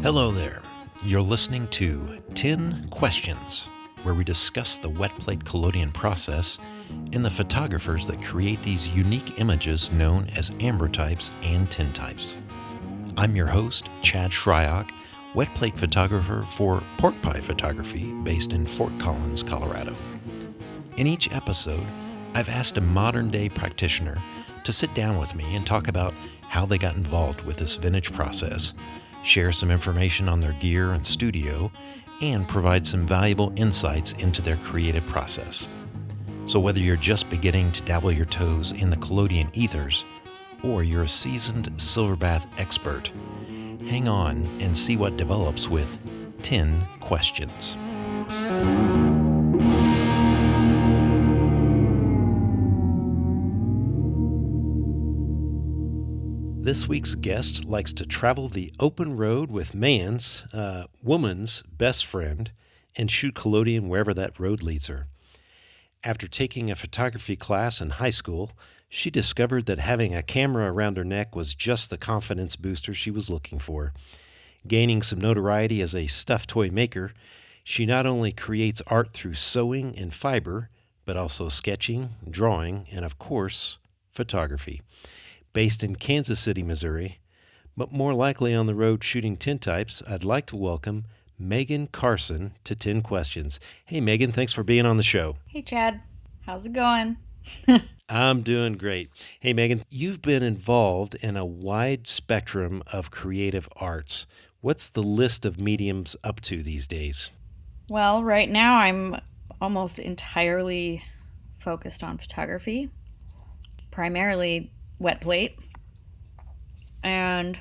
Hello there. You're listening to 10 Questions, where we discuss the wetplate collodion process and the photographers that create these unique images known as ambrotypes and tintypes. I'm your host, Chad Shryock, wetplate photographer for Pork Pie Photography based in Fort Collins, Colorado. In each episode, I've asked a modern-day practitioner to sit down with me and talk about how they got involved with this vintage process, share some information on their gear and studio, and provide some valuable insights into their creative process. So whether you're just beginning to dabble your toes in the collodion ethers, or you're a seasoned silverbath expert, hang on and see what develops with 10 Questions. This week's guest likes to travel the open road with woman's best friend, and shoot collodion wherever that road leads her. After taking a photography class in high school, she discovered that having a camera around her neck was just the confidence booster she was looking for. Gaining some notoriety as a stuffed toy maker, she not only creates art through sewing and fiber, but also sketching, drawing, and of course, photography. Based in Kansas City, Missouri, but more likely on the road shooting tintypes, I'd like to welcome Megan Karson to 10 Questions. Hey, Megan, thanks for being on the show. Hey, Chad. How's it going? I'm doing great. Hey, Megan, you've been involved in a wide spectrum of creative arts. What's the list of mediums up to these days? Well, right now I'm almost entirely focused on photography, primarily wet plate, and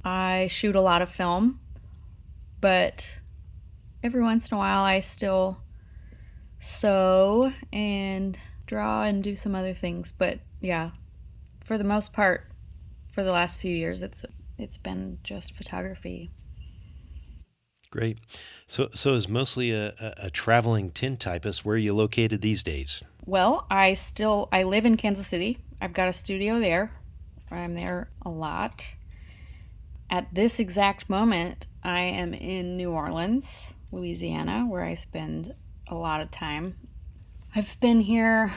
I shoot a lot of film, but every once in a while I still sew and draw and do some other things. But yeah, for the most part, for the last few years, it's been just photography. Great. So is mostly a traveling tintypist. Where are you located these days? Well, I live in Kansas City. I've got a studio there. I'm there a lot. At this exact moment, I am in New Orleans, Louisiana, where I spend a lot of time. I've been here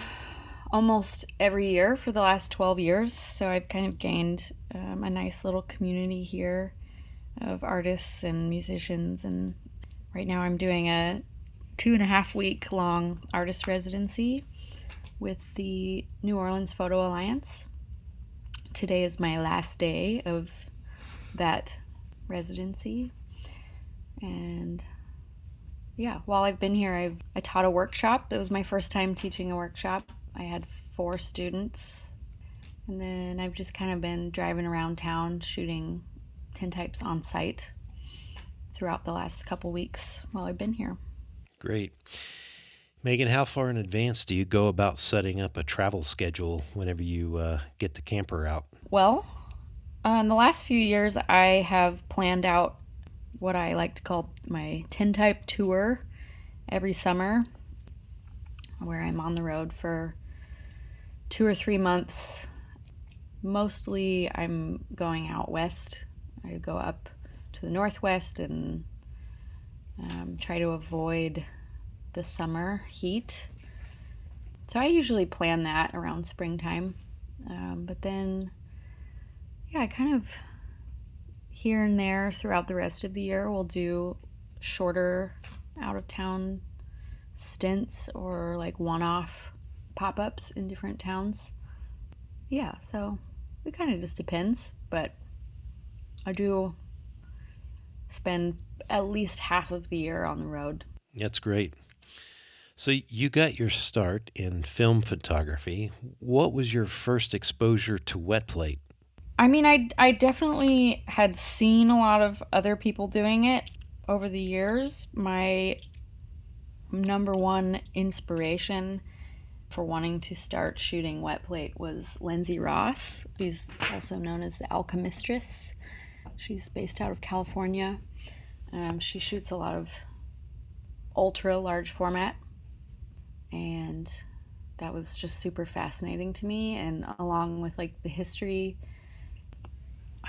almost every year for the last 12 years, so I've kind of gained a nice little community here of artists and musicians. And right now I'm doing a 2.5-week long artist residency with the New Orleans Photo Alliance. Today is my last day of that residency. And yeah, while I've been here, I taught a workshop. It was my first time teaching a workshop. I had 4 students. And then I've just kind of been driving around town shooting tintypes on site throughout the last couple weeks while I've been here. Great. Megan, how far in advance do you go about setting up a travel schedule whenever you get the camper out? Well, in the last few years, I have planned out what I like to call my tintype tour every summer, where I'm on the road for 2 or 3 months. Mostly I'm going out west. I go up to the northwest and try to avoid the summer heat. So I usually plan that around springtime. But then, yeah, I kind of here and there throughout the rest of the year we'll do shorter out-of-town stints or like one-off pop-ups in different towns. Yeah, so it kind of just depends, but I do spend at least half of the year on the road. That's great. So you got your start in film photography. What was your first exposure to wet plate? I mean, I definitely had seen a lot of other people doing it over the years. My number one inspiration for wanting to start shooting wet plate was Lindsay Ross. She's also known as the Alchemistress. She's based out of California. She shoots a lot of ultra large format, and that was just super fascinating to me. And along with like the history,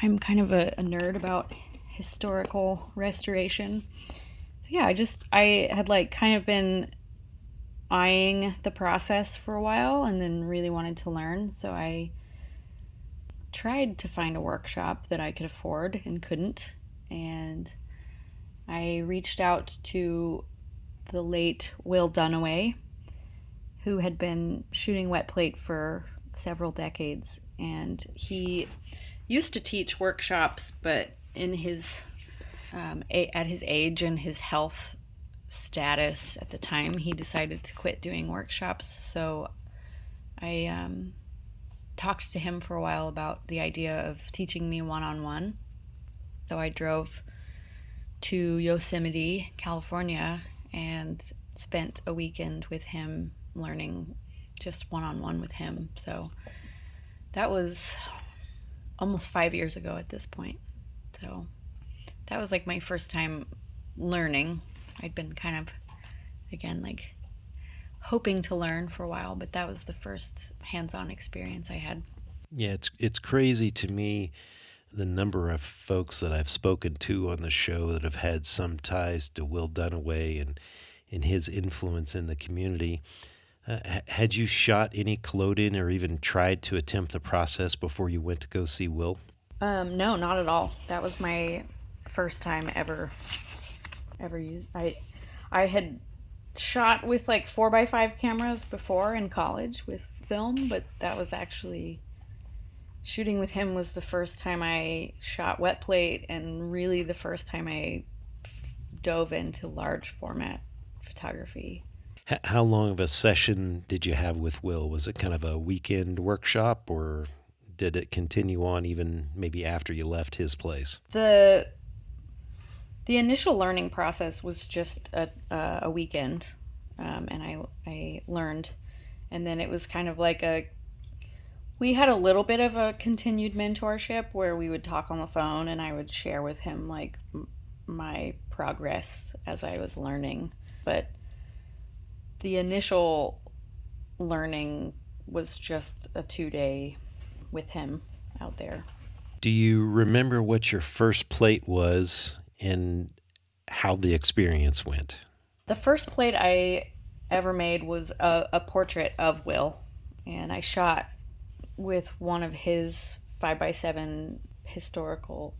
I'm kind of a nerd about historical restoration. So yeah, I had like kind of been eyeing the process for a while and then really wanted to learn. So I tried to find a workshop that I could afford and couldn't. And I reached out to the late Will Dunaway, who had been shooting wet plate for several decades. And he used to teach workshops, but in his at his age and his health status at the time, he decided to quit doing workshops. So I talked to him for a while about the idea of teaching me one-on-one. So I drove to Yosemite, California, and spent a weekend with him learning just one-on-one with him. So that was almost 5 years ago at this point. So that was like my first time learning. I'd been kind of, again, like hoping to learn for a while, but that was the first hands-on experience I had. Yeah, it's crazy to me the number of folks that I've spoken to on the show that have had some ties to Will Dunaway and his influence in the community. Had you shot any collodion or even tried to attempt the process before you went to go see Will? No, not at all. That was my first time ever used. I had shot with like 4x5 cameras before in college with film, but that was actually shooting with him was the first time I shot wet plate and really the first time I dove into large format photography. How long of a session did you have with Will? Was it kind of a weekend workshop, or did it continue on even maybe after you left his place? The initial learning process was just a weekend, and I learned, and then it was kind of like we had a little bit of a continued mentorship where we would talk on the phone and I would share with him like my progress as I was learning. But the initial learning was just a 2-day with him out there. Do you remember what your first plate was and how the experience went? The first plate I ever made was a portrait of Will, and I shot with one of his 5x7 historical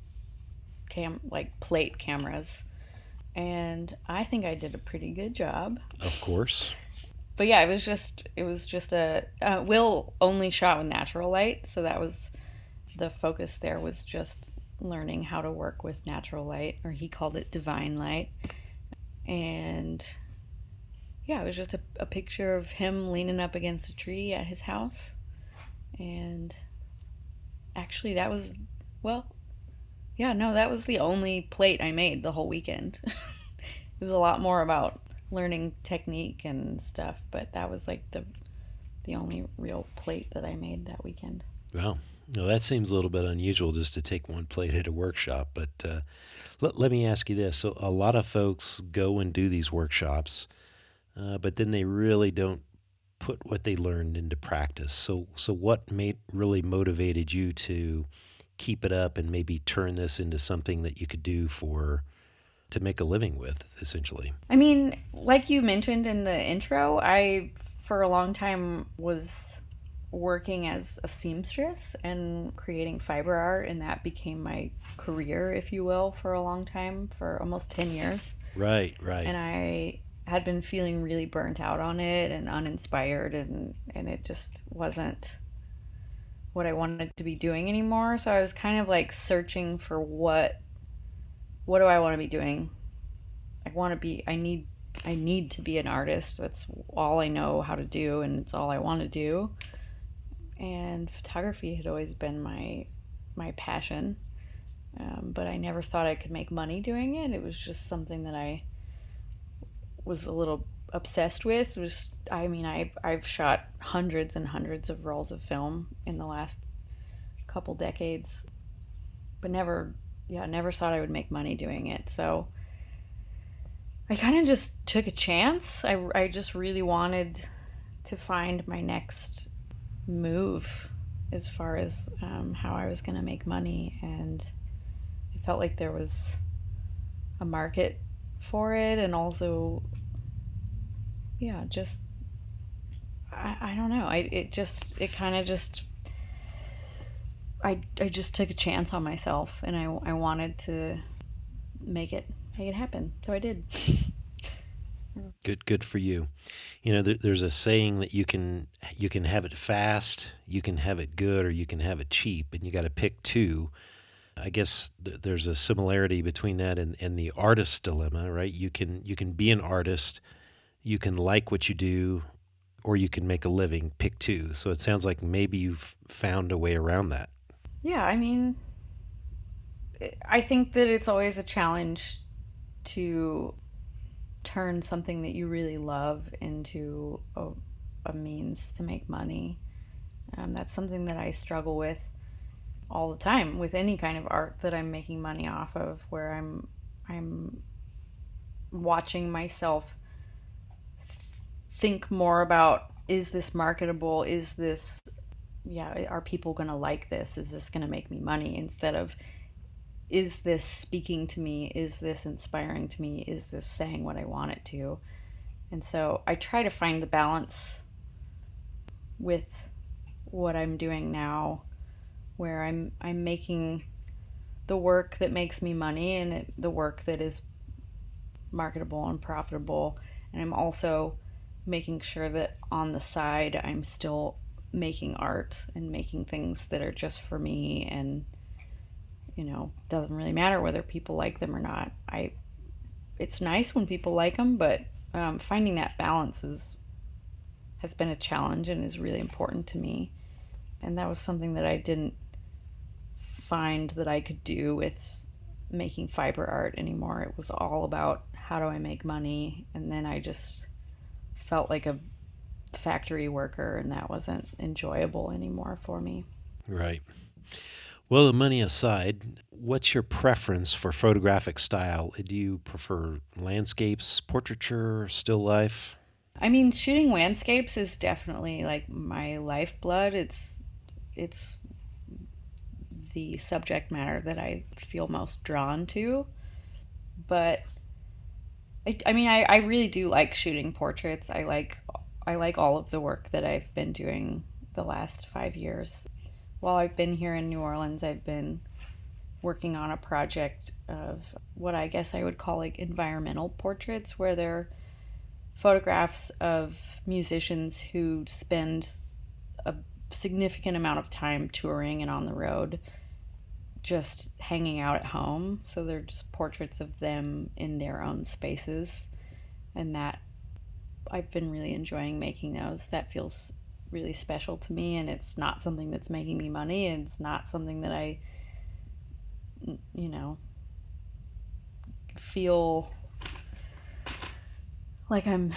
plate cameras, and I think I did a pretty good job. Of course. But yeah, it was just Will only shot with natural light, so that was the focus. There was just learning how to work with natural light, or he called it divine light. And yeah, it was just a picture of him leaning up against a tree at his house. And actually that was the only plate I made the whole weekend. It was a lot more about learning technique and stuff, but that was like the only real plate that I made that weekend. Well, no, that seems a little bit unusual just to take one plate at a workshop, but let me ask you this. So a lot of folks go and do these workshops, but then they really don't put what they learned into practice. So what really motivated you to keep it up and maybe turn this into something that you could do to make a living with, essentially? I mean, like you mentioned in the intro, I for a long time was working as a seamstress and creating fiber art, and that became my career, if you will, for a long time, for almost 10 years. Right. And I had been feeling really burnt out on it and uninspired, and it just wasn't what I wanted to be doing anymore. So I was kind of like searching for what do I want to be doing? I need to be an artist. That's all I know how to do, and it's all I want to do. And photography had always been my passion, but I never thought I could make money doing it. It was just something that I was a little obsessed with. I've shot hundreds and hundreds of rolls of film in the last couple decades, but never thought I would make money doing it. So I kind of just took a chance. I just really wanted to find my next move as far as how I was going to make money, and I felt like there was a market for it, and also, yeah, just I don't know. I just took a chance on myself, and I wanted to make it make it happen. So I did. Good for you. There's a saying that you can have it fast, you can have it good, or you can have it cheap, and you got to pick two. I guess there's a similarity between that and the artist's dilemma, right? You can be an artist, you can like what you do, or you can make a living. Pick two. So it sounds like maybe you've found a way around that. Yeah, I mean, I think that it's always a challenge to turn something that you really love into a means to make money. That's something that I struggle with all the time with any kind of art that I'm making money off of, where I'm watching myself think more about, is this marketable? Is this, yeah, are people going to like this? Is this going to make me money? Instead of, is this speaking to me? Is this inspiring to me? Is this saying what I want it to? And so I try to find the balance with what I'm doing now, where I'm making the work that makes me money, and the work that is marketable and profitable, and I'm also making sure that on the side I'm still making art and making things that are just for me, and doesn't really matter whether people like them or not. It's nice when people like them, but finding that balance has been a challenge and is really important to me. And that was something that I didn't find that I could do with making fiber art anymore. It was all about, how do I make money? And then I just felt like a factory worker, and that wasn't enjoyable anymore for me. Right. Well, the money aside, what's your preference for photographic style? Do you prefer landscapes, portraiture, still life? I mean, shooting landscapes is definitely like my lifeblood. It's the subject matter that I feel most drawn to. But I mean, I really do like shooting portraits. I like all of the work that I've been doing the last 5 years. While I've been here in New Orleans, I've been working on a project of what I guess I would call like environmental portraits, where they're photographs of musicians who spend a significant amount of time touring and on the road, just hanging out at home. So they're just portraits of them in their own spaces. And that, I've been really enjoying making those. That feels really special to me, and it's not something that's making me money. It's not something that I, you know, feel like I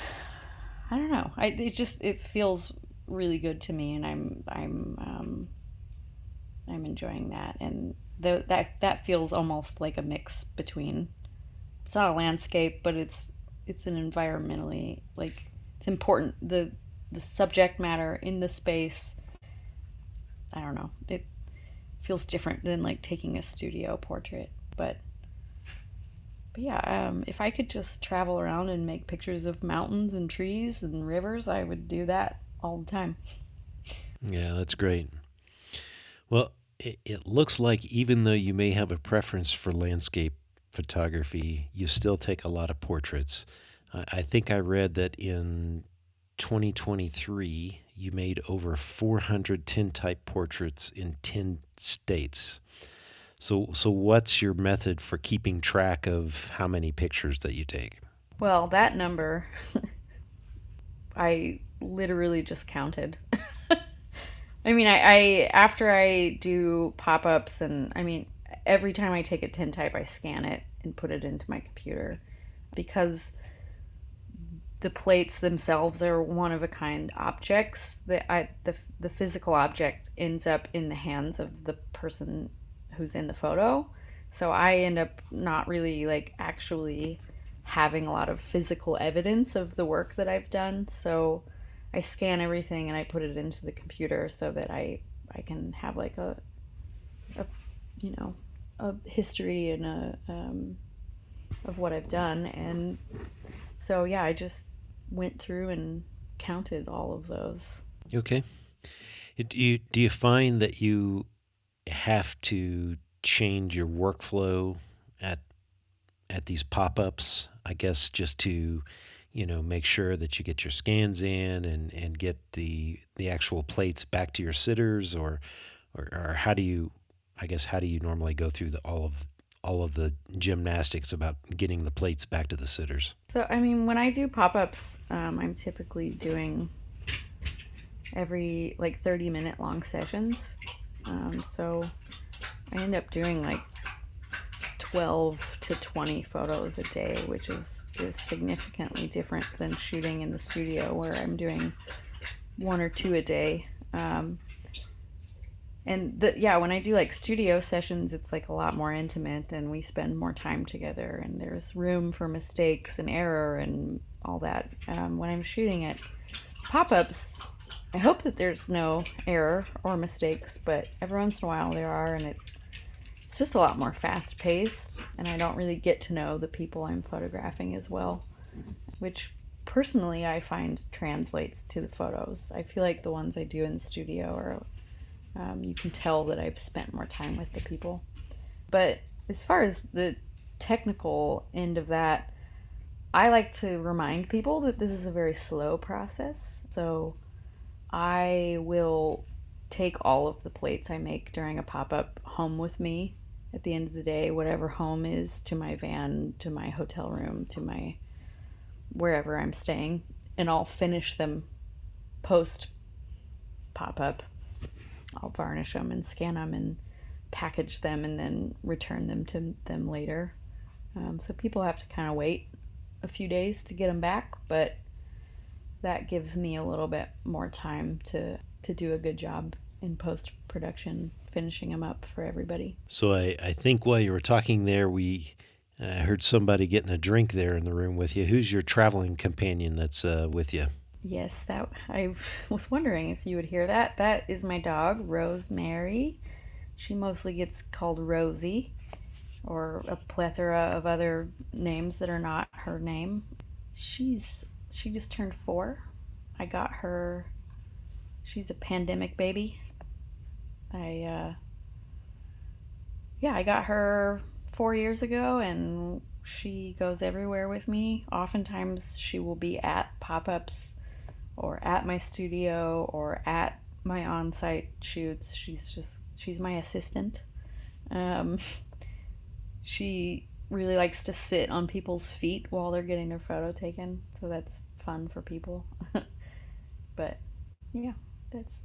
don't know. It feels really good to me, and I'm enjoying that. And that feels almost like a mix between, it's not a landscape, but it's an environmentally, like, it's important, the subject matter in the space. I don't know. It feels different than like taking a studio portrait, but yeah, if I could just travel around and make pictures of mountains and trees and rivers, I would do that all the time. Yeah, that's great. Well, it looks like even though you may have a preference for landscape photography, you still take a lot of portraits. I think I read that in 2023, you made over 400 tintype portraits in 10 states. So what's your method for keeping track of how many pictures that you take? Well, that number, I literally just counted. I mean, I after I do pop ups, and I mean, every time I take a tintype, I scan it and put it into my computer, because the plates themselves are one of a kind objects. The physical object ends up in the hands of the person who's in the photo. So I end up not really like actually having a lot of physical evidence of the work that I've done. So I scan everything and I put it into the computer so that I can have like a you know a history and of what I've done. And so, yeah, I just went through and counted all of those. Okay. Do you find that you have to change your workflow at these pop-ups, I guess, just to make sure that you get your scans in and get the actual plates back to your sitters, or how do you, I guess, how do you normally go through all of the gymnastics about getting the plates back to the sitters? So, I mean, when I do pop-ups, I'm typically doing every like 30-minute long sessions. So I end up doing like 12 to 20 photos a day, which is significantly different than shooting in the studio where I'm doing one or two a day. Yeah, when I do like studio sessions, it's like a lot more intimate and we spend more time together and there's room for mistakes and error and all that. When I'm shooting at pop-ups, I hope that there's no error or mistakes, but every once in a while there are, and it's just a lot more fast paced, and I don't really get to know the people I'm photographing as well, which personally I find translates to the photos. I feel like the ones I do in the studio are, you can tell that I've spent more time with the people. But as far as the technical end of that, I like to remind people that this is a very slow process. So I will take all of the plates I make during a pop-up home with me at the end of the day, whatever home is, to my van, to my hotel room, to my wherever I'm staying, and I'll finish them post pop-up. I'll varnish them and scan them and package them and then return them to them later. So people have to kind of wait a few days to get them back, but that gives me a little bit more time to do a good job in post-production, finishing them up for everybody. So I think while you were talking there, we heard somebody getting a drink there in the room with you. Who's your traveling companion that's with you? Yes, that I was wondering if you would hear that. That is my dog, Rosemary. She mostly gets called Rosie, or a plethora of other names that are not her name. She just turned 4. I got her. She's a pandemic baby. I got her 4 years ago, and she goes everywhere with me. Oftentimes, she will be at pop-ups, or at my studio, or at my on-site shoots. She's my assistant. Um, she really likes to sit on people's feet while they're getting their photo taken, so that's fun for people. But yeah, that's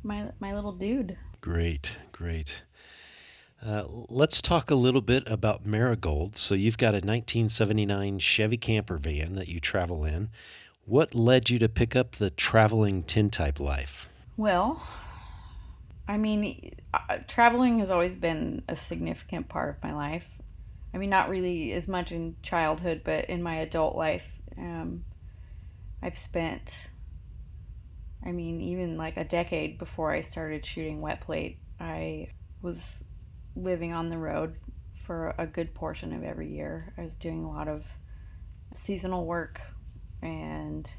my little dude. Great, great. Let's talk a little bit about Marigold. So you've got a 1979 Chevy camper van that you travel in. What led you to pick up the traveling tintype life? Well, I mean, traveling has always been a significant part of my life. I mean, not really as much in childhood, but in my adult life, I've spent, I mean, even like a decade before I started shooting wetplate, I was living on the road for a good portion of every year. I was doing a lot of seasonal work and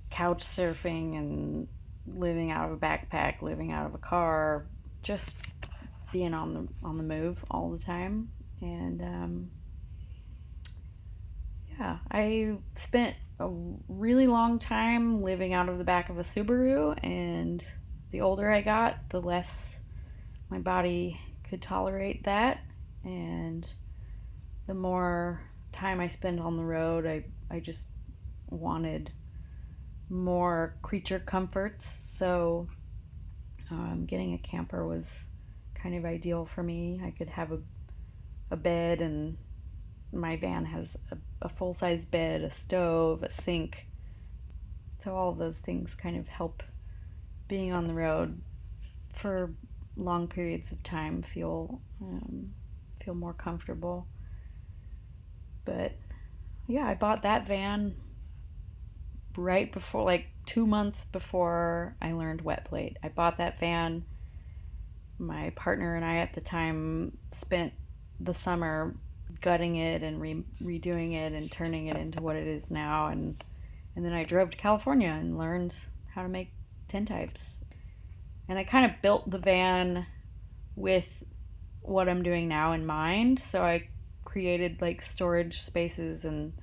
couch surfing and living out of a backpack, living out of a car, just being on the move all the time. And yeah, I spent a really long time living out of the back of a Subaru, and the older I got, the less my body could tolerate that, and the more time I spend on the road, I just wanted more creature comforts. So getting a camper was kind of ideal for me. I could have a bed, and my van has a full-size bed, a stove, a sink. So all of those things kind of help being on the road for long periods of time feel more comfortable. But yeah, I bought that van right before, like 2 months before I learned wetplate. I bought that van My partner and I at the time spent the summer gutting it and redoing it and turning it into what it is now. And then I drove to California and learned how to make tintypes. And I kind of built the van with what I'm doing now in mind. So I created like storage spaces and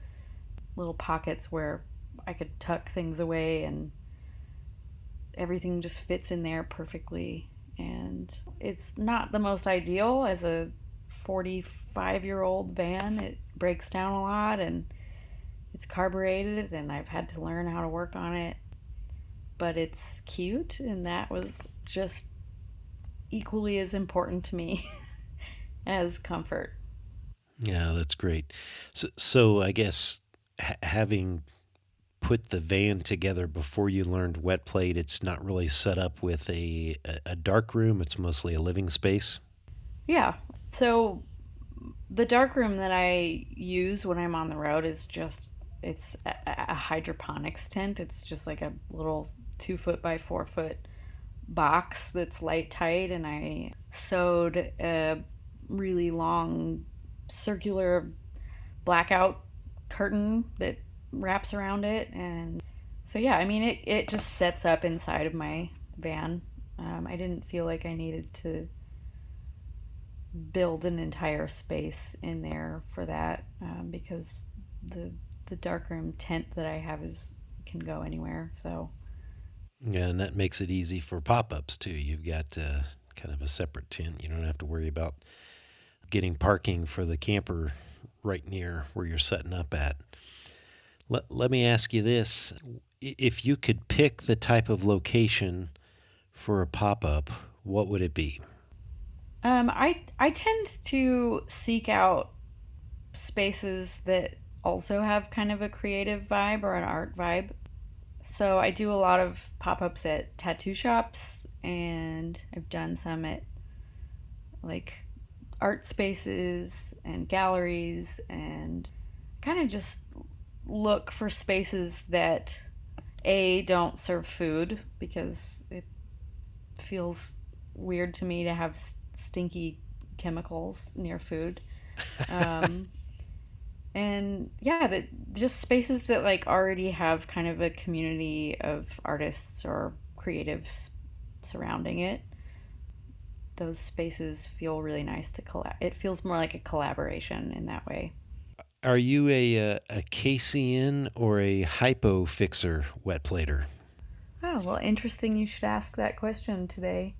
little pockets where I could tuck things away, and everything just fits in there perfectly. And it's not the most ideal as a 45-year-old van. It breaks down a lot and it's carbureted, and I've had to learn how to work on it. But it's cute, and that was just equally as important to me as comfort. Yeah, that's great. So I guess having put the van together before you learned wet plate, it's not really set up with a dark room. It's mostly a living space. Yeah. So the dark room that I use when I'm on the road is just it's a hydroponics tent. It's just like a little 2 foot by 4 foot box that's light tight, and I sewed a really long circular blackout curtain that wraps around it. And so yeah, I mean it just sets up inside of my van. I didn't feel like I needed to build an entire space in there for that, because the the darkroom tent that I have is can go anywhere. So Yeah, and that makes it easy for pop-ups too. You've got kind of a separate tent. You don't have to worry about getting parking for the camper right near where you're setting up at. Let me ask you this. If you could pick the type of location for a pop-up, what would it be? I tend to seek out spaces that also have kind of a creative vibe or an art vibe. So I do a lot of pop-ups at tattoo shops, and I've done some at like art spaces and galleries, and kind of just look for spaces that a don't serve food, because it feels weird to me to have stinky chemicals near food. Um, and yeah, that just spaces that like already have kind of a community of artists or creatives surrounding it. Those spaces feel really nice to collab. It feels more like a collaboration in that way. Are you a KCN or a hypo fixer wet plater? Oh, well, interesting you should ask that question today.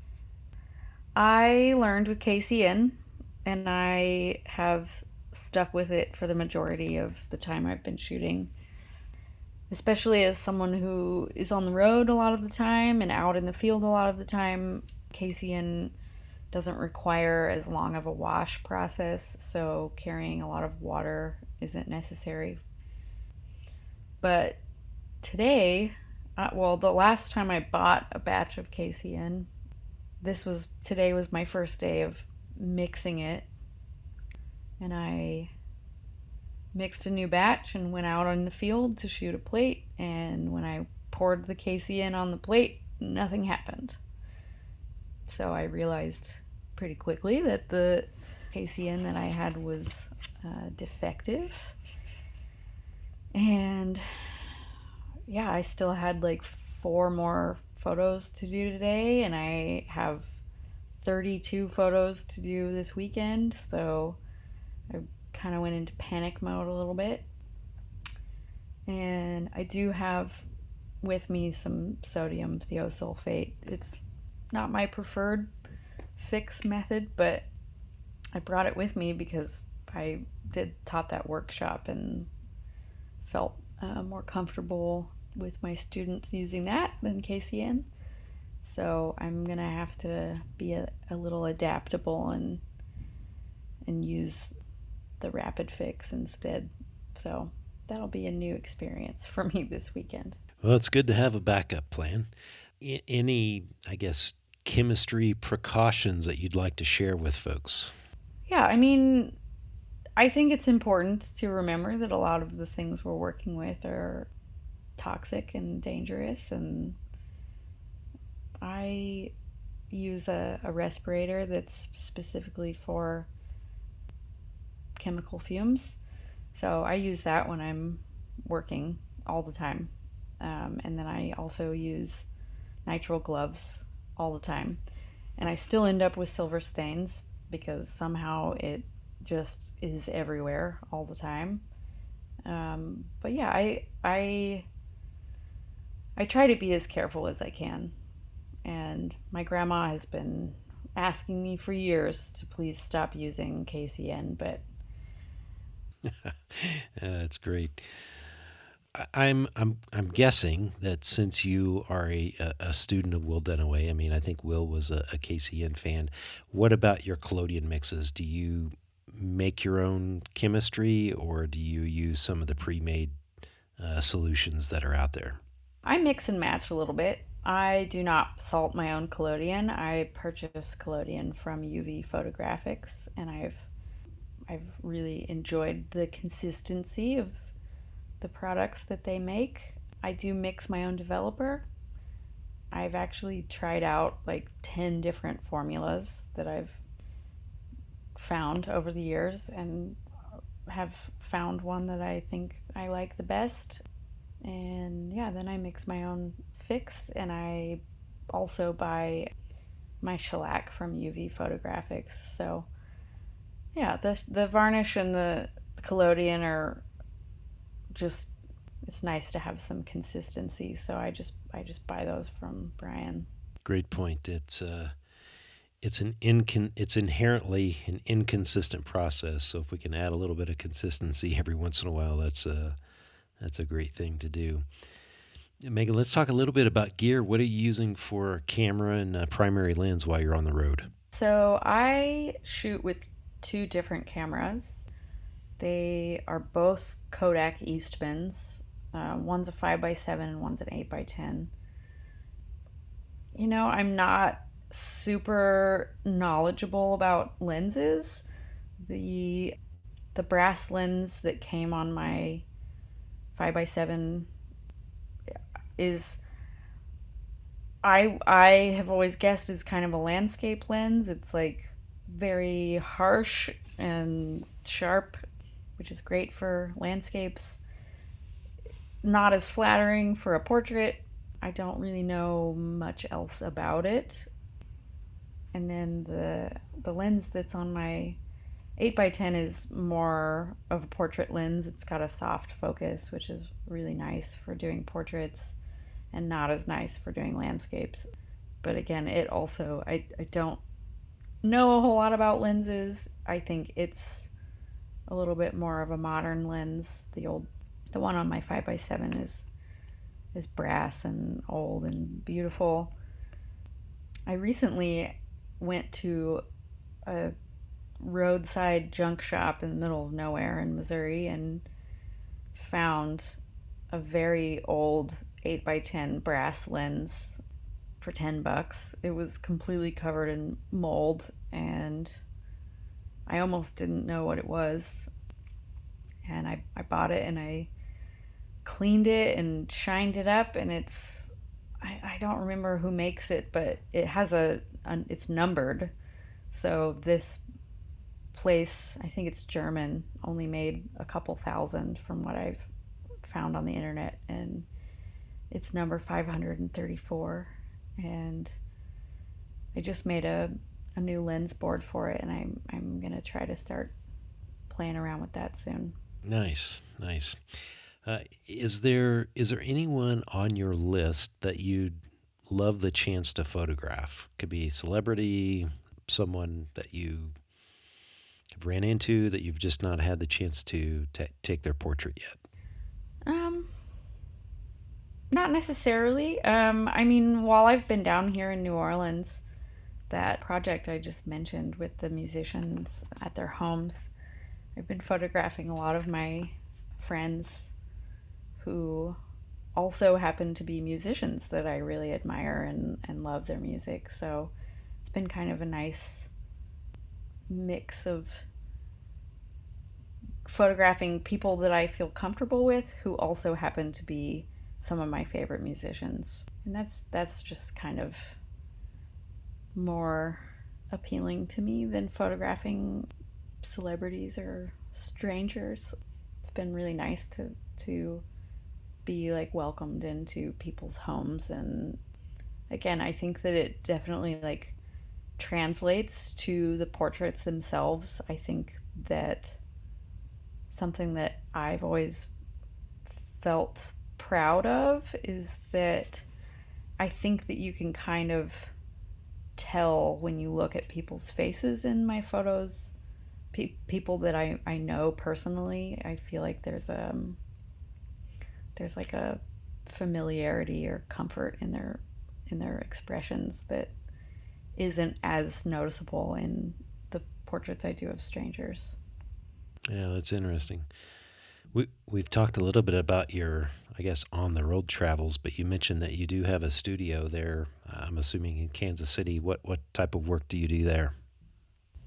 I learned with KCN, and I have stuck with it for the majority of the time I've been shooting, especially as someone who is on the road a lot of the time and out in the field a lot of the time. KCN doesn't require as long of a wash process, so carrying a lot of water isn't necessary. But today, well, the last time I bought a batch of KCN, today was my first day of mixing it, and I mixed a new batch and went out in the field to shoot a plate. And when I poured the KCN on the plate, nothing happened. So I realized pretty quickly that the KCN that I had was defective. And yeah, I still had like 4 more photos to do today, and I have 32 photos to do this weekend. So I kind of went into panic mode a little bit. And I do have with me some sodium thiosulfate. It's not my preferred fix method, but I brought it with me because I taught that workshop and felt more comfortable with my students using that than KCN. So I'm gonna have to be a little adaptable and use the rapid fix instead. So that'll be a new experience for me this weekend. Well, it's good to have a backup plan. Any, I guess, chemistry precautions that you'd like to share with folks? Yeah, I mean, I think it's important to remember that a lot of the things we're working with are toxic and dangerous, and I use a respirator that's specifically for chemical fumes. So I use that when I'm working all the time. And then I also use nitrile gloves all the time. And I still end up with silver stains because somehow it just is everywhere all the time. But yeah, I try to be as careful as I can. And my grandma has been asking me for years to please stop using KCN, but That's great. I'm guessing that since you are a student of Will Dunaway, I mean, I think Will was a KCN fan. What about your collodion mixes? Do you make your own chemistry, or do you use some of the pre-made solutions that are out there? I mix and match a little bit. I do not salt my own collodion. I purchase collodion from UV Photographics, and I've really enjoyed the consistency of the products that they make. I do mix my own developer. I've actually tried out like 10 different formulas that I've found over the years and have found one that I think I like the best. And yeah, then I mix my own fix, and I also buy my shellac from UV Photographics. So yeah, the varnish and the collodion are just, it's nice to have some consistency. So I just buy those from Brian. Great point. It's inherently an inconsistent process. So if we can add a little bit of consistency every once in a while, that's a great thing to do. Megan, let's talk a little bit about gear. What are you using for camera and primary lens while you're on the road? So I shoot with two different cameras. They are both Kodak Eastmans. One's a 5x7 and one's an 8x10. I'm not super knowledgeable about lenses. The the brass lens that came on my 5x7 is, I have always guessed, is kind of a landscape lens. It's like very harsh and sharp, which is great for landscapes. Not as flattering for a portrait. I don't really know much else about it. And then the lens that's on my 8x10 is more of a portrait lens. It's got a soft focus, which is really nice for doing portraits and not as nice for doing landscapes. But again, it also, I don't know a whole lot about lenses. I think it's a little bit more of a modern lens. The one on my 5x7 is brass and old and beautiful. I recently went to a roadside junk shop in the middle of nowhere in Missouri and found a very old 8x10 brass lens for $10. It was completely covered in mold, and I almost didn't know what it was. And I bought it, and I cleaned it and shined it up, and I don't remember who makes it, but it has it's numbered. So this place, I think it's German, only made a couple thousand from what I've found on the internet, and it's number 534. And I just made a new lens board for it, and I'm gonna try to start playing around with that soon. Nice, nice. Is there anyone on your list that you'd love the chance to photograph? Could be a celebrity, someone that you have ran into that you've just not had the chance to take their portrait yet. Um, Not necessarily. I mean, while I've been down here in New Orleans, that project I just mentioned with the musicians at their homes, I've been photographing a lot of my friends who also happen to be musicians that I really admire and love their music. So it's been kind of a nice mix of photographing people that I feel comfortable with who also happen to be some of my favorite musicians. And that's just kind of more appealing to me than photographing celebrities or strangers. It's been really nice to be like welcomed into people's homes, and again, I think that it definitely like translates to the portraits themselves. I think that something that I've always felt proud of is that I think that you can kind of tell when you look at people's faces in my photos, people that I know personally. I feel like there's like a familiarity or comfort in their expressions that isn't as noticeable in the portraits I do of strangers. Yeah, that's interesting. We've talked a little bit about your, I guess, on the road travels, but you mentioned that you do have a studio there. I'm assuming in Kansas City. What type of work do you do there?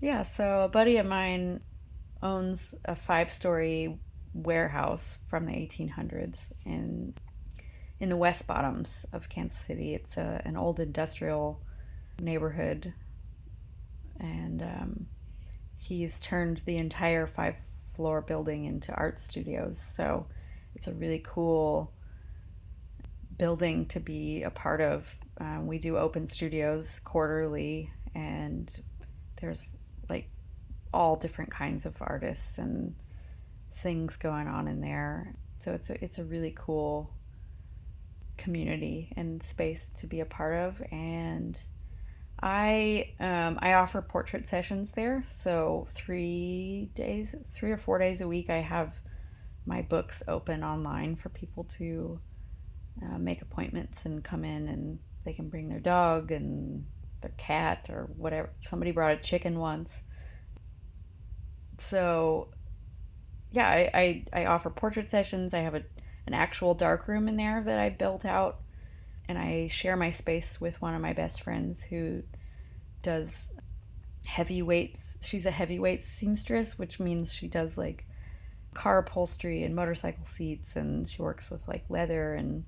Yeah, so a buddy of mine owns a 5-story warehouse from the 1800s in the West Bottoms of Kansas City. It's an old industrial neighborhood, and he's turned the entire 5-floor building into art studios. So it's a really cool building to be a part of. We do open studios quarterly, and there's like all different kinds of artists and things going on in there. So it's a really cool community and space to be a part of. And I offer portrait sessions there. So 3 or 4 days a week, I have my books open online for people to make appointments and come in, and they can bring their dog and their cat or whatever. Somebody brought a chicken once. So yeah, I offer portrait sessions. I have an actual dark room in there that I built out, and I share my space with one of my best friends who does heavyweights. She's a heavyweight seamstress, which means she does like car upholstery and motorcycle seats, and she works with like leather and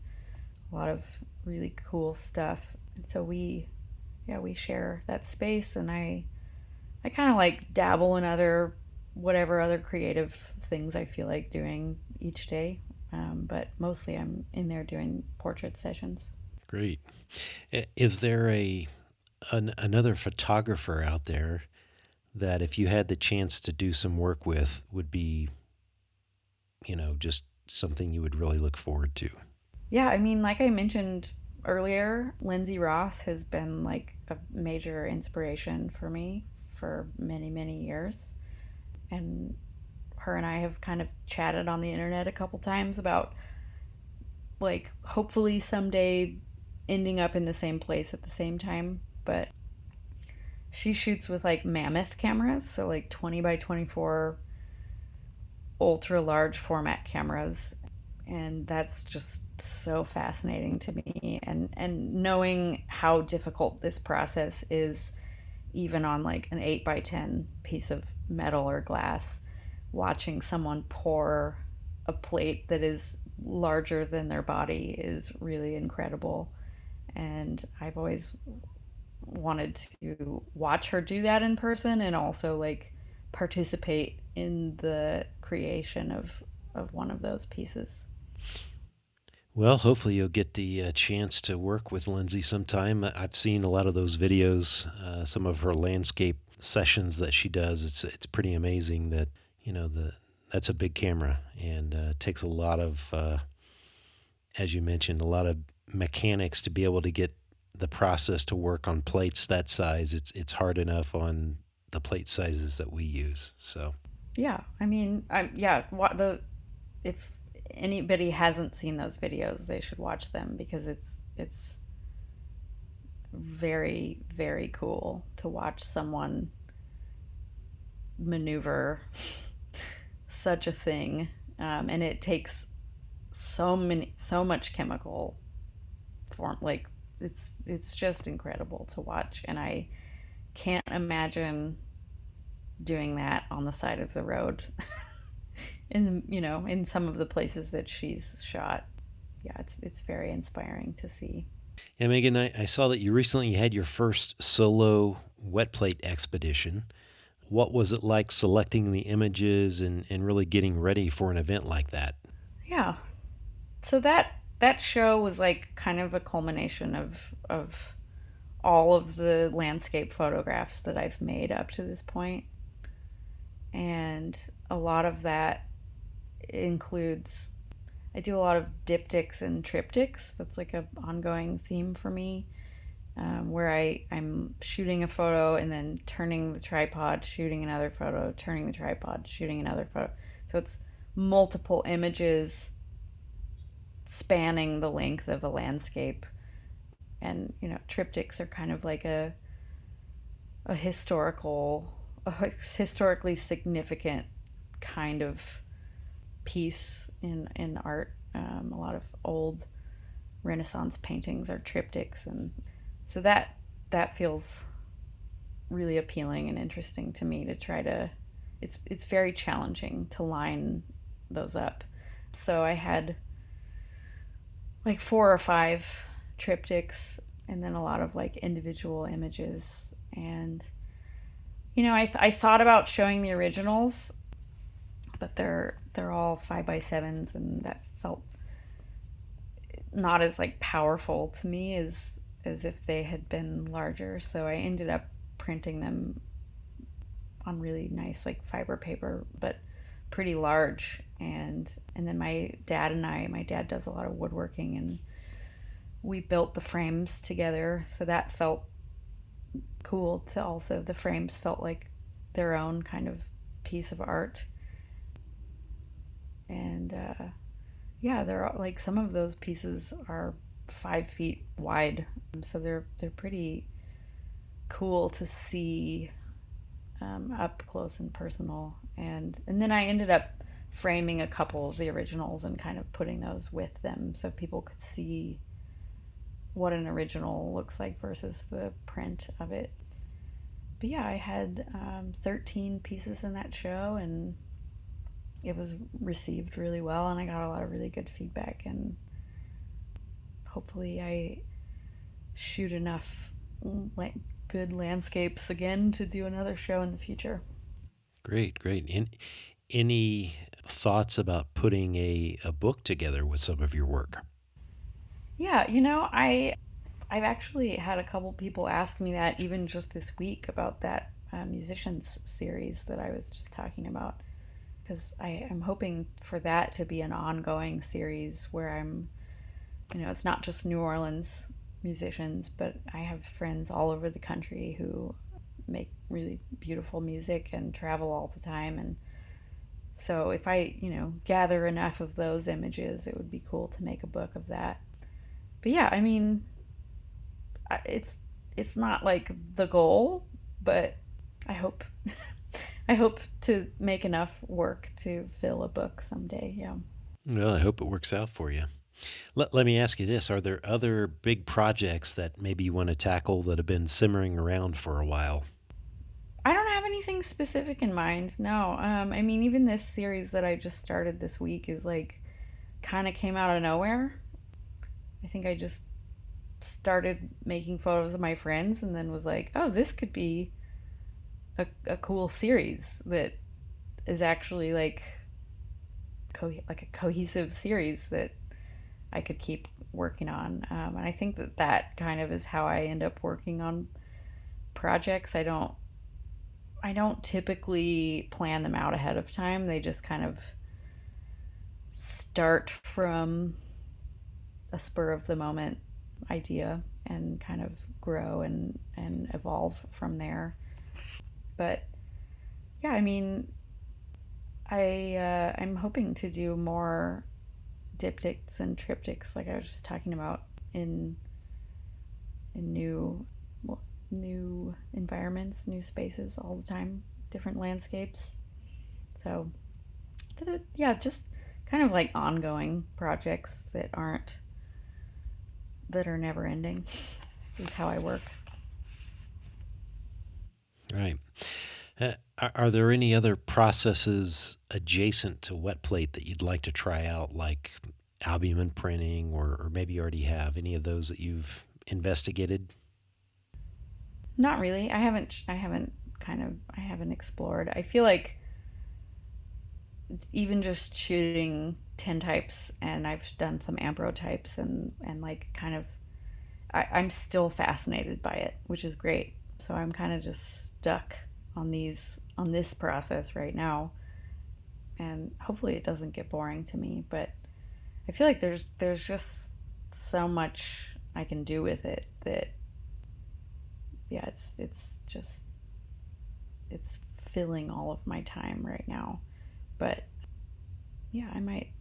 a lot of really cool stuff. And so we share that space, and I kind of like dabble in whatever other creative things I feel like doing each day. But mostly I'm in there doing portrait sessions. Great. Is there another photographer out there that if you had the chance to do some work with would be, just something you would really look forward to? Yeah, I mean, like I mentioned earlier, Lindsay Ross has been like a major inspiration for me for many, many years. And her and I have kind of chatted on the internet a couple times about like hopefully someday ending up in the same place at the same time. But she shoots with like mammoth cameras, so like 20 by 24 ultra large format cameras, and that's just so fascinating to me. And knowing how difficult this process is, even on like an 8 by 10 piece of metal or glass, watching someone pour a plate that is larger than their body is really incredible. And I've always wanted to watch her do that in person, and also like participate in the creation of one of those pieces. Well, hopefully you'll get the chance to work with Lindsay sometime. I've seen a lot of those videos, some of her landscape sessions that she does. It's pretty amazing that that's a big camera, and takes a lot of, as you mentioned, a lot of mechanics to be able to get the process to work on plates that size. It's hard enough on the plate sizes that we use. So Yeah, I mean, yeah. What the if anybody hasn't seen those videos, they should watch them because it's very, very cool to watch someone maneuver such a thing, and it takes so much chemical form. Like it's just incredible to watch, and I can't imagine doing that on the side of the road in some of the places that she's shot. Yeah, it's very inspiring to see. Yeah, Megan, I saw that you recently had your first solo wet plate expedition. What was it like selecting the images and really getting ready for an event like that? Yeah. So that show was like kind of a culmination of all of the landscape photographs that I've made up to this point. And a lot of that includes I do a lot of diptychs and triptychs. That's like a ongoing theme for me, where I'm shooting a photo and then turning the tripod, shooting another photo, turning the tripod, shooting another photo. So it's multiple images spanning the length of a landscape. And triptychs are kind of like a historically significant kind of piece in art. A lot of old Renaissance paintings are triptychs, and so that feels really appealing and interesting to me to try to. It's very challenging to line those up. So I had like 4 or 5 triptychs, and then a lot of like individual images. And I thought about showing the originals, but they're all 5x7s, and that felt not as like powerful to me as if they had been larger. So I ended up printing them on really nice like fiber paper, but pretty large. And then my dad does a lot of woodworking, and we built the frames together. So that felt cool to also the frames felt like their own kind of piece of art. And yeah, they're like some of those pieces are 5 feet wide, so they're pretty cool to see up close and personal. And then I ended up framing a couple of the originals and kind of putting those with them so people could see what an original looks like versus the print of it. But yeah, I had 13 pieces in that show, and it was received really well, and I got a lot of really good feedback, and hopefully I shoot enough like good landscapes again to do another show in the future. Great, great. Any thoughts about putting a book together with some of your work? Yeah, I've actually had a couple people ask me that even just this week about that musicians series that I was just talking about, because I'm hoping for that to be an ongoing series where it's not just New Orleans musicians, but I have friends all over the country who make really beautiful music and travel all the time. And so if I, gather enough of those images, it would be cool to make a book of that. But yeah, I mean, it's not like the goal, but I hope I hope to make enough work to fill a book someday. Yeah. Well, I hope it works out for you. Let me ask you this. Are there other big projects that maybe you want to tackle that have been simmering around for a while? I don't have anything specific in mind. No. I mean, even this series that I just started this week is like kind of came out of nowhere. I think I just started making photos of my friends and then was like, oh, this could be a cool series that is actually like like a cohesive series that I could keep working on. And I think that kind of is how I end up working on projects. I don't typically plan them out ahead of time. They just kind of start from a spur of the moment idea and kind of grow and evolve from there. But yeah, I mean, I'm hoping to do more diptychs and triptychs, like I was just talking about, in new environments, new spaces all the time, different landscapes. So yeah, just kind of like ongoing projects that are never ending. Is how I work. Right. Are there any other processes adjacent to wet plate that you'd like to try out, like albumin printing, or maybe you already have any of those that investigated? Not really. I haven't explored. I feel like even just shooting tintypes, and I've done some ambrotypes, and like kind of I'm still fascinated by it, which is great. So I'm kind of just stuck on this process right now, and hopefully it doesn't get boring to me. But I feel like there's just so much I can do with it that yeah, it's just it's filling all of my time right now. But yeah, I might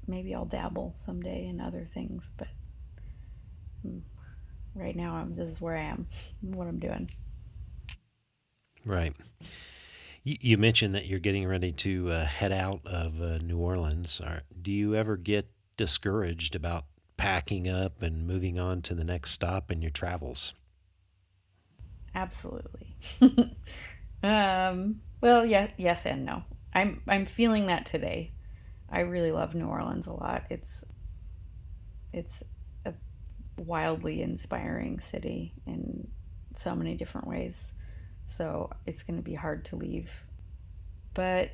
maybe I'll dabble someday in other things, but mm, right now this is where I am, what I'm doing. Right. You mentioned that you're getting ready to head out of New Orleans. Do you ever get discouraged about packing up and moving on to the next stop in your travels? Absolutely. Well, yeah, yes and no. I'm feeling that today. I really love New Orleans a lot. It's a wildly inspiring city in so many different ways. So it's going to be hard to leave. But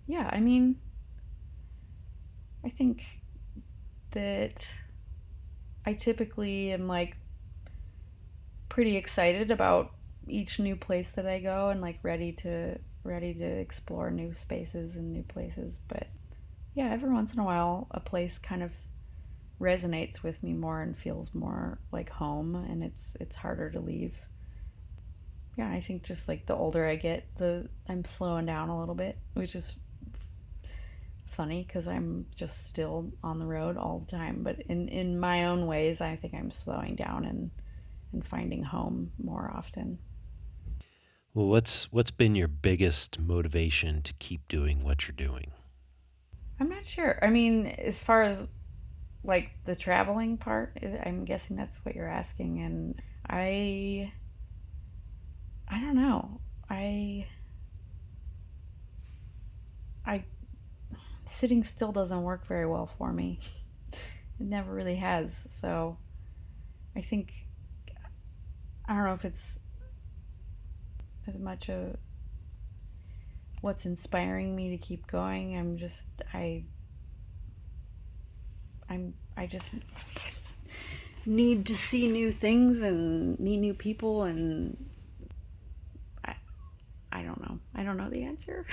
yeah, I mean, I think that I typically am like pretty excited about each new place that I go, and like ready to explore new spaces and new places. But yeah, every once in a while a place kind of resonates with me more and feels more like home, and it's harder to leave. Yeah, I think just like the older I get, the I'm slowing down a little bit, which is funny because I'm just still on the road all the time. But in my own ways, I think I'm slowing down and finding home more often. Well, what's been your biggest motivation to keep doing what you're doing? I'm not sure. I mean, as far as like the traveling part, I'm guessing that's what you're asking. And I don't know. I sitting still doesn't work very well for me. It never really has. So I think I don't know if it's as much a what's inspiring me to keep going. I just need to see new things and meet new people, and I I don't know. I don't know the answer.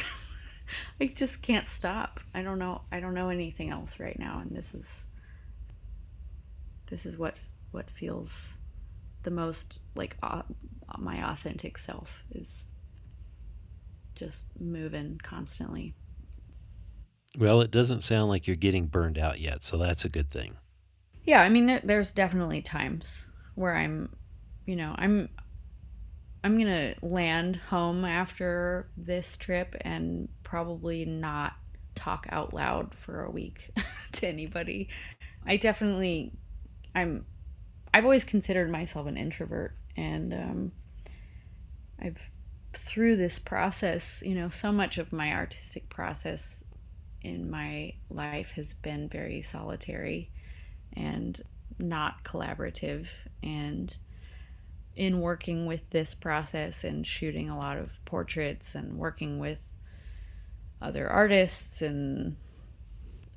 I just can't stop. I don't know anything else right now, and this is what feels the most like my authentic self is just moving constantly. Well, it doesn't sound like you're getting burned out yet, so that's a good thing. Yeah, I mean there's definitely times where you know, I'm gonna land home after this trip and probably not talk out loud for a week to anybody. I definitely I'm I've always considered myself an introvert, and I've through this process, you know, so much of my artistic process in my life has been very solitary and not collaborative. And in working with this process and shooting a lot of portraits and working with other artists, and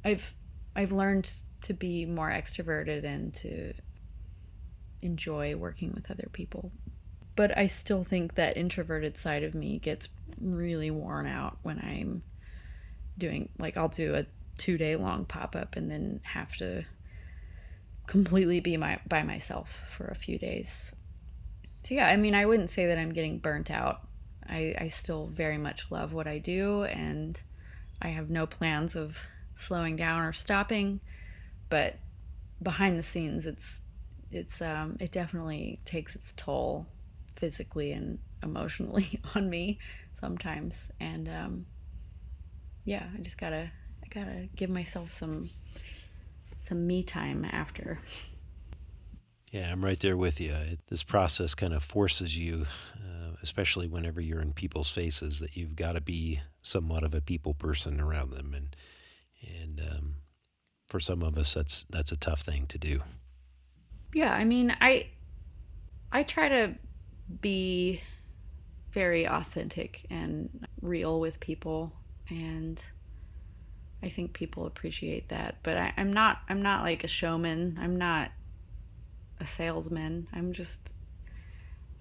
I've I've learned to be more extroverted and to enjoy working with other people. But I still think that introverted side of me gets really worn out when I'm doing like I'll do a 2 day long pop up and then have to completely be by myself for a few days. So yeah, I mean, I wouldn't say that I'm getting burnt out. I still very much love what I do, and I have no plans of slowing down or stopping. But behind the scenes, it definitely takes its toll physically and emotionally on me sometimes. And yeah, I gotta give myself some me time after. Yeah, I'm right there with you. This process kind of forces you, especially whenever you're in people's faces, that you've got to be somewhat of a people person around them, and for some of us, that's a tough thing to do. Yeah, I mean, I try to be very authentic and real with people, and I think people appreciate that. But I'm not like a showman. I'm not a salesman.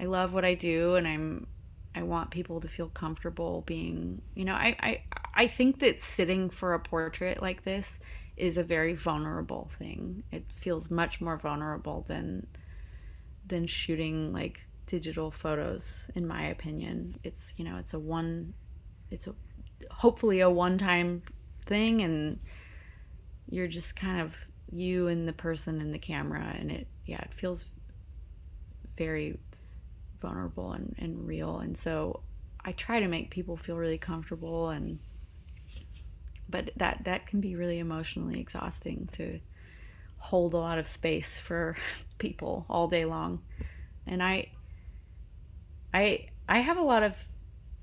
I love what I do, and I want people to feel comfortable being, I think that sitting for a portrait like this is a very vulnerable thing. It feels much more vulnerable than shooting like digital photos, in my opinion. It's a hopefully a one-time thing, and you're just kind of you and the person in the camera, and it feels very vulnerable and real. And so I try to make people feel really comfortable, and but that can be really emotionally exhausting, to hold a lot of space for people all day long. And I have a lot of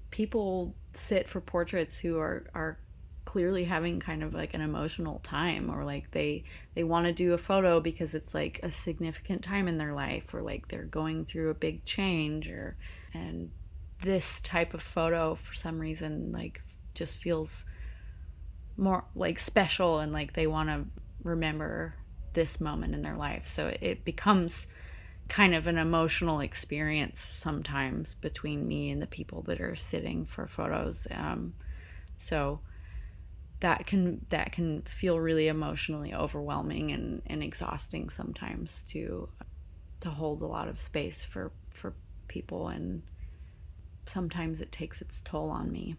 people sit for portraits who are clearly having kind of like an emotional time, or like they want to do a photo because it's like a significant time in their life, or like they're going through a big change, or and this type of photo for some reason like just feels more like special, and like they want to remember this moment in their life. So it becomes kind of an emotional experience sometimes between me and the people that are sitting for photos. So that can feel really emotionally overwhelming and exhausting sometimes, to hold a lot of space for people, and sometimes it takes its toll on me.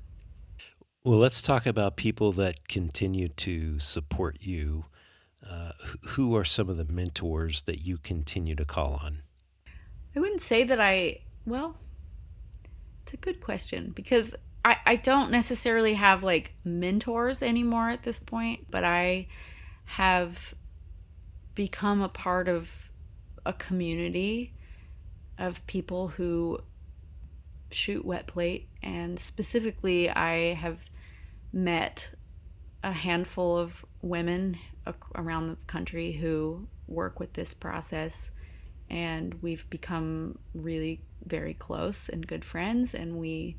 Well, let's talk about people that continue to support you. Who are some of the mentors that you continue to call on? I wouldn't say that well, it's a good question, because I don't necessarily have like mentors anymore at this point, but I have become a part of a community of people who shoot wet plate. And specifically, I have met a handful of women around the country who work with this process, and we've become really very close and good friends. And we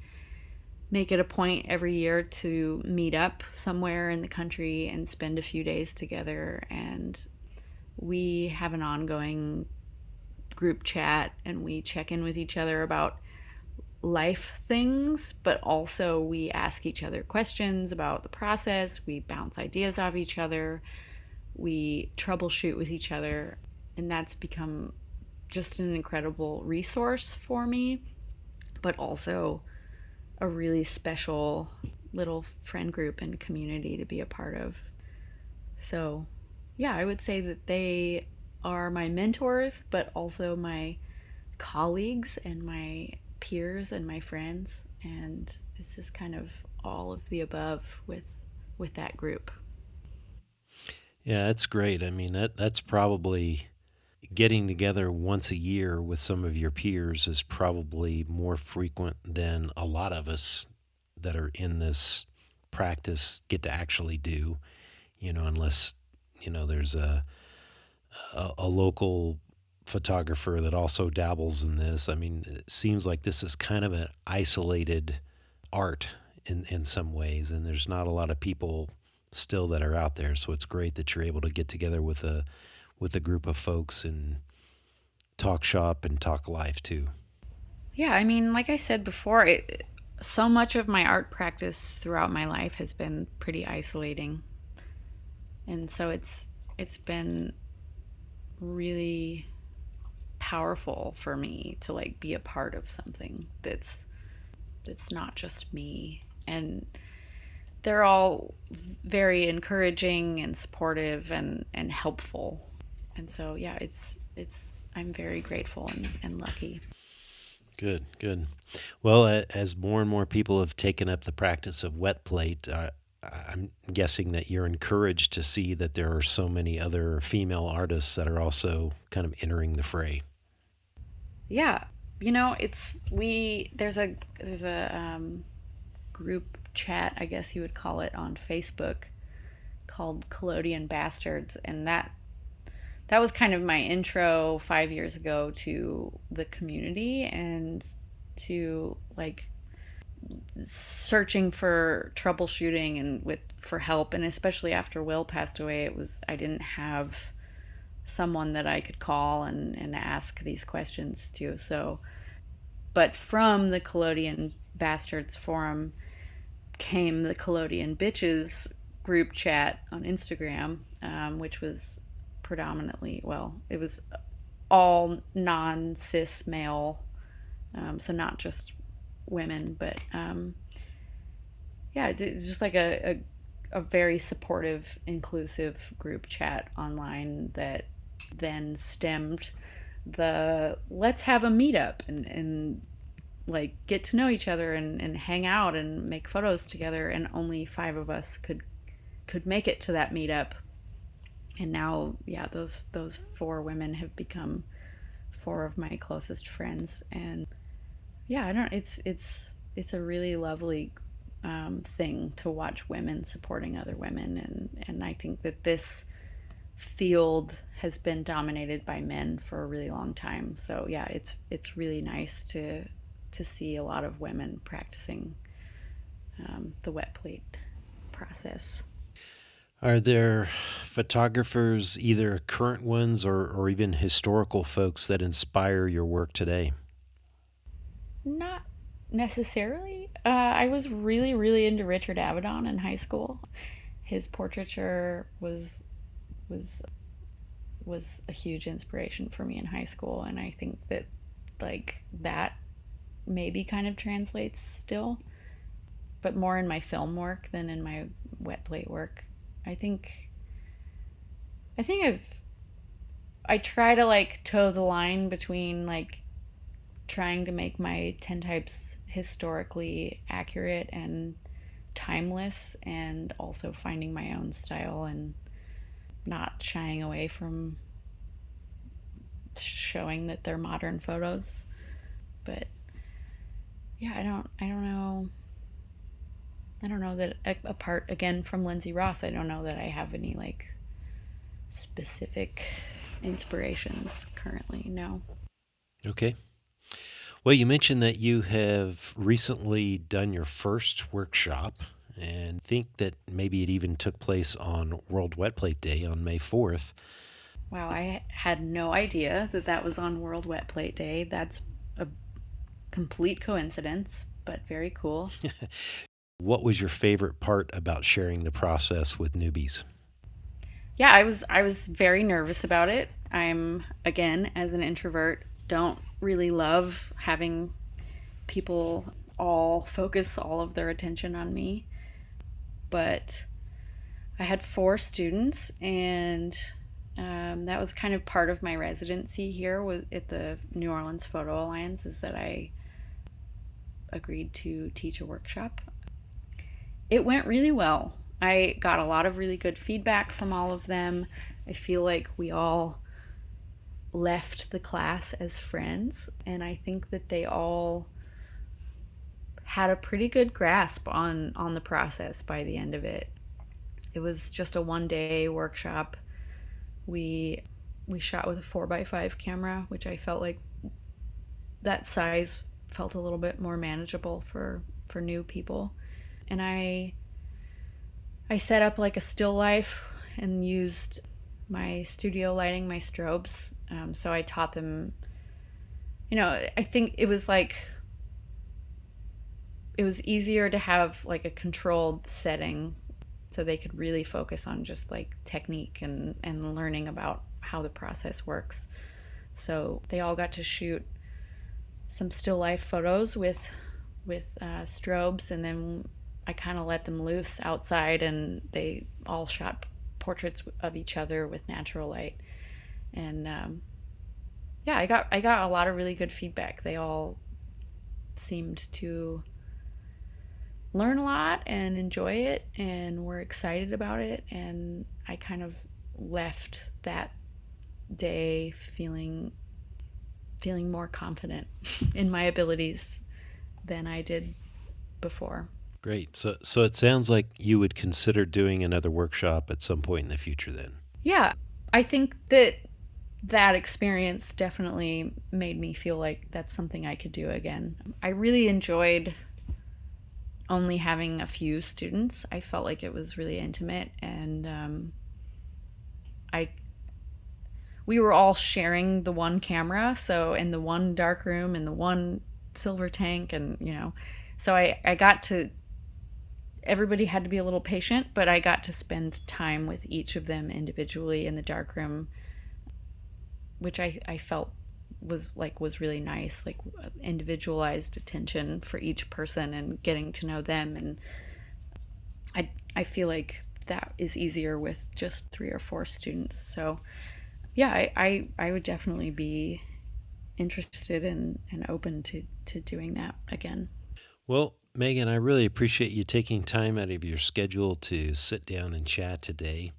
make it a point every year to meet up somewhere in the country and spend a few days together. And we have an ongoing group chat, and we check in with each other about life things, but also we ask each other questions about the process. We bounce ideas off each other. We troubleshoot with each other. And that's become just an incredible resource for me, but also a really special little friend group and community to be a part of. So, yeah, I would say that they are my mentors, but also my colleagues and my peers and my friends. And it's just kind of all of the above with that group. Yeah, that's great. I mean, that's probably getting together once a year with some of your peers is probably more frequent than a lot of us that are in this practice get to actually do, unless, there's a local photographer that also dabbles in this. I mean, it seems like this is kind of an isolated art in some ways, and there's not a lot of people still that are out there. So it's great that you're able to get together with a group of folks and talk shop and talk life too. Yeah, I mean, like I said before, so much of my art practice throughout my life has been pretty isolating. And so it's been really powerful for me to like be a part of something that's not just me. And they're all very encouraging and supportive and helpful. And so yeah, it's I'm very grateful and lucky. Good, good. Well, as more and more people have taken up the practice of wet plate, I'm guessing that you're encouraged to see that there are so many other female artists that are also kind of entering the fray. Yeah, it's we there's a group chat, I guess you would call it, on Facebook called Collodion Bastards, and that was kind of my intro 5 years ago to the community and to like searching for troubleshooting and with for help. And especially after Will passed away, I didn't have someone that I could call and ask these questions to. So, but from the Collodion Bastards Forum came the Collodion Bitches group chat on Instagram, which was predominantly, well, it was all non cis male, so not just women, but yeah, it's just like a very supportive, inclusive group chat online that then stemmed the let's have a meetup and like get to know each other and hang out and make photos together. And only 5 of us could make it to that meetup. And now, yeah, those 4 women have become 4 of my closest friends. And yeah, I don't. It's a really lovely thing to watch women supporting other women, and I think that this field has been dominated by men for a really long time. So yeah, it's really nice to see a lot of women practicing the wet plate process. Are there photographers, either current ones or even historical folks, that inspire your work today? Not necessarily. I was really, really into Richard Avedon in high school. His portraiture was was a huge inspiration for me in high school, and I think that like that maybe kind of translates still, but more in my film work than in my wet plate work. I think I think I try to like toe the line between like trying to make my tintypes historically accurate and timeless, and also finding my own style and not shying away from showing that they're modern photos. But yeah, I don't know that, apart again from Lindsay Ross, I don't know that I have any like specific inspirations currently. No. Okay. Well, you mentioned that you have recently done your first workshop, and think that maybe it even took place on World Wet Plate Day on May 4th. Wow, I had no idea that that was on World Wet Plate Day. That's a complete coincidence, but very cool. What was your favorite part about sharing the process with newbies? Yeah, I was very nervous about it. I'm again, as an introvert, don't really love having people all focus all of their attention on me. But I had 4 students, and that was kind of part of my residency here was at the New Orleans Photo Alliance, is that I agreed to teach a workshop. It went really well. I got a lot of really good feedback from all of them. I feel like we all left the class as friends, and I think that they all had a pretty good grasp on the process by the end of it. It was just a 1 day workshop. We we shot with a 4x5 camera, which I felt like that size felt a little bit more manageable for new people. And I set up like a still life and used my studio lighting, my strobes. So I taught them, I think it was like, it was easier to have like a controlled setting so they could really focus on just like technique and learning about how the process works. So they all got to shoot some still life photos with strobes, and then I kind of let them loose outside, and they all shot portraits of each other with natural light. And yeah, I got a lot of really good feedback. They all seemed to learn a lot and enjoy it and were excited about it. And I kind of left that day feeling more confident in my abilities than I did before. Great. So it sounds like you would consider doing another workshop at some point in the future then. Yeah, I think that that experience definitely made me feel like that's something I could do again. I really enjoyed only having a few students. I felt like it was really intimate, and I we were all sharing the one camera, so in the one dark room and the one silver tank, and so I got to. Everybody had to be a little patient, but I got to spend time with each of them individually in the dark room, which I felt was really nice, like individualized attention for each person and getting to know them. And I feel like that is easier with just 3 or 4 students. So yeah, I would definitely be interested in and open to doing that again. Well, Megan, I really appreciate you taking time out of your schedule to sit down and chat today.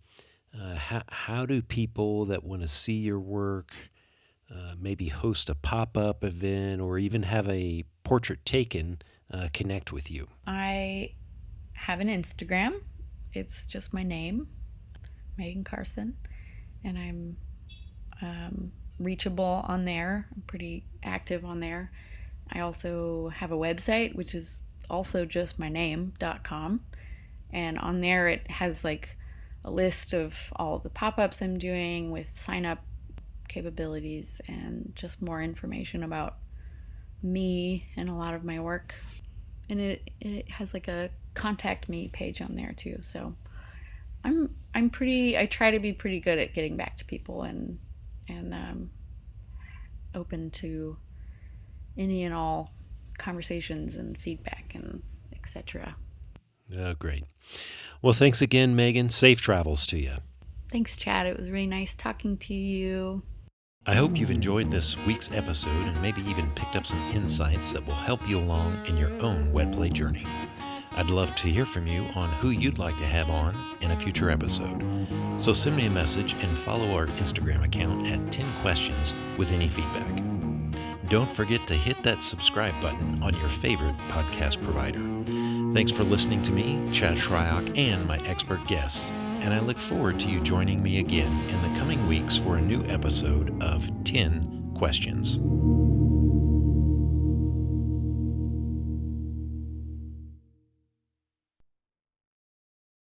How do people that want to see your work, maybe host a pop-up event or even have a portrait taken, connect with you? I have an Instagram. It's just my name, Megan Karson, and I'm reachable on there. I'm pretty active on there. I also have a website, which is also just my name.com. And on there, it has like a list of all of the pop ups I'm doing with sign up capabilities and just more information about me and a lot of my work. And it has like a contact me page on there too. So I try to be pretty good at getting back to people and open to any and all conversations and feedback and etc. Oh, great. Well, thanks again, Megan. Safe travels to you. Thanks, Chad. It was really nice talking to you. I hope you've enjoyed this week's episode and maybe even picked up some insights that will help you along in your own wet play journey. I'd love to hear from you on who you'd like to have on in a future episode. So send me a message and follow our Instagram account at 10 questions with any feedback. Don't forget to hit that subscribe button on your favorite podcast provider. Thanks for listening to me, Chad Shryock, and my expert guests, and I look forward to you joining me again in the coming weeks for a new episode of 10 Questions.